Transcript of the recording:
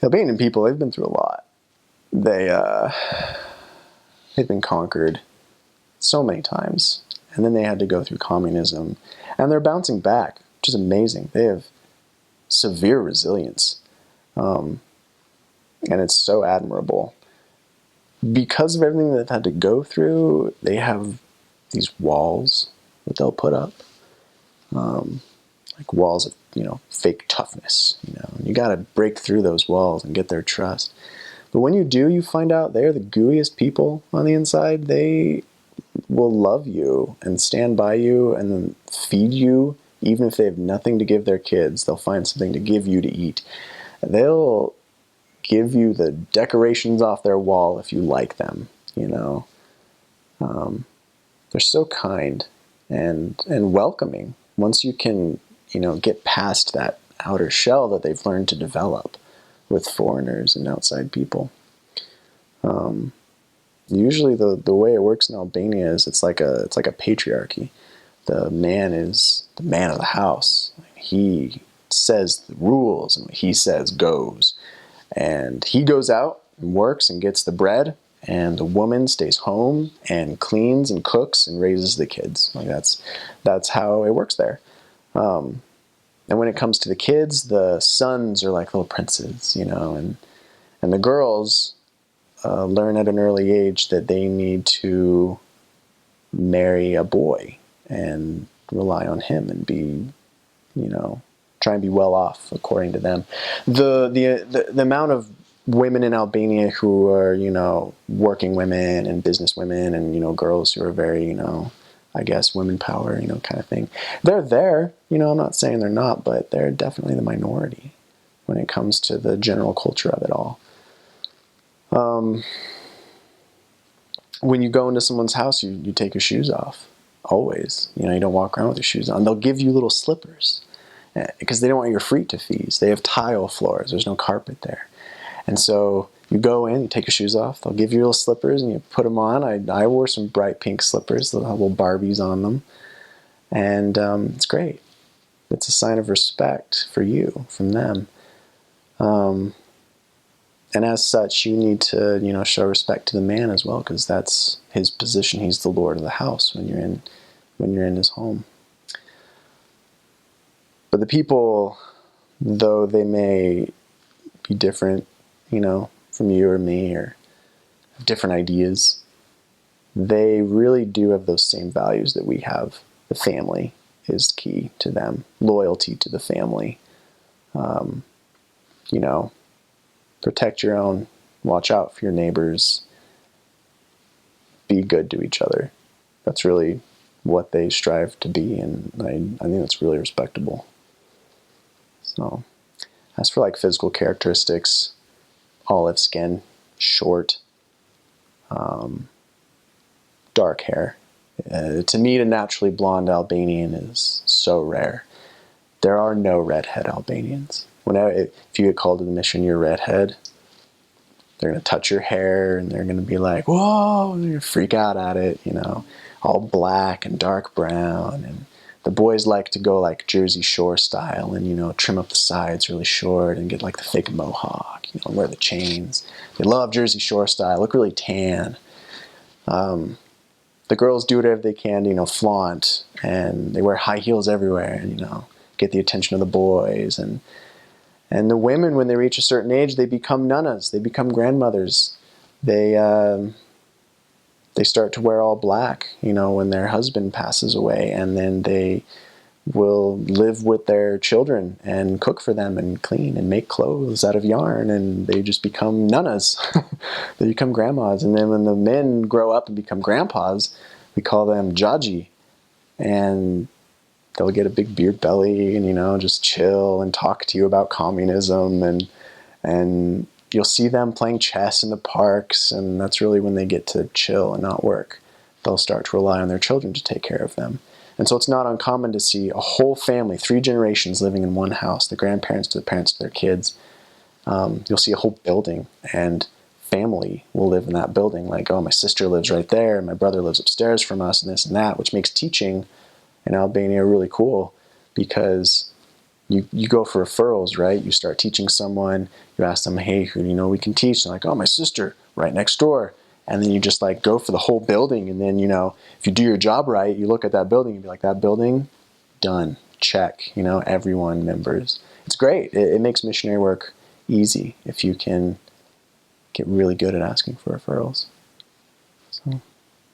The Albanian people, they've been through a lot. They've been conquered so many times, and then they had to go through communism, and they're bouncing back, which is amazing. They have severe resilience, and it's so admirable. Because of everything that they've had to go through, they have these walls that they'll put up, like walls of, fake toughness, and you got to break through those walls and get their trust. But when you do, you find out they're the gooeyest people on the inside. They will love you and stand by you and then feed you, even if they have nothing to give their kids. They'll find something to give you to eat. They'll give you the decorations off their wall if you like them, They're so kind and welcoming. Once you can, get past that outer shell that they've learned to develop with foreigners and outside people. Usually the way it works in Albania is it's like a patriarchy. The man is the man of the house. He says the rules, and what he says goes. And he goes out and works and gets the bread, and the woman stays home and cleans and cooks and raises the kids. Like that's how it works there. And when it comes to the kids, the sons are like little princes, and the girls learn at an early age that they need to marry a boy and rely on him and be, try and be well off according to them. The amount of women in Albania who are, working women and business women and, girls who are very, I guess, women power, kind of thing. They're there, I'm not saying they're not, but they're definitely the minority when it comes to the general culture of it all. When you go into someone's house, you take your shoes off, always. You don't walk around with your shoes on. They'll give you little slippers because they don't want your feet to freeze. They have tile floors. There's no carpet there. And so you go in, you take your shoes off, they'll give you little slippers and you put them on. I wore some bright pink slippers, they'll have little Barbies on them. And it's great. It's a sign of respect for you, from them. And as such, you need to, show respect to the man as well, because that's his position. He's the lord of the house when you're in his home. But the people, though they may be different, from you or me, or have different ideas, they really do have those same values that we have. The family is key to them. Loyalty to the family. Protect your own. Watch out for your neighbors. Be good to each other. That's really what they strive to be, and I think that's really respectable. So, as for like physical characteristics, olive skin, short, dark hair. To meet a naturally blonde Albanian is so rare. There are no redhead Albanians. If you get called to the mission, you're a redhead, they're going to touch your hair and they're going to be like, whoa, and you freak out at it, all black and dark brown. And the boys like to go like Jersey Shore style and, trim up the sides really short and get like the fake mohawk, and wear the chains. They love Jersey Shore style, look really tan. The girls do whatever they can to, flaunt, and they wear high heels everywhere and, get the attention of the boys. And the women, when they reach a certain age, they become nunas. They become grandmothers. They start to wear all black, when their husband passes away. And then they will live with their children and cook for them and clean and make clothes out of yarn. And they just become nunas. They become grandmas. And then when the men grow up and become grandpas, we call them jaji. And they'll get a big beard belly and, just chill and talk to you about communism. And you'll see them playing chess in the parks. And that's really when they get to chill and not work. They'll start to rely on their children to take care of them. And so it's not uncommon to see a whole family, 3 generations living in one house, the grandparents to the parents to their kids. You'll see a whole building, and family will live in that building. Like, oh, my sister lives right there, and my brother lives upstairs from us, and this and that, which makes teaching in Albania really cool, because You go for referrals, right? You start teaching someone, you ask them, hey, who do you know we can teach? They're like, oh, my sister, right next door. And then you just like go for the whole building. And then, if you do your job right, you look at that building and be like, that building, done, check, everyone members. It's great. It makes missionary work easy if you can get really good at asking for referrals. So.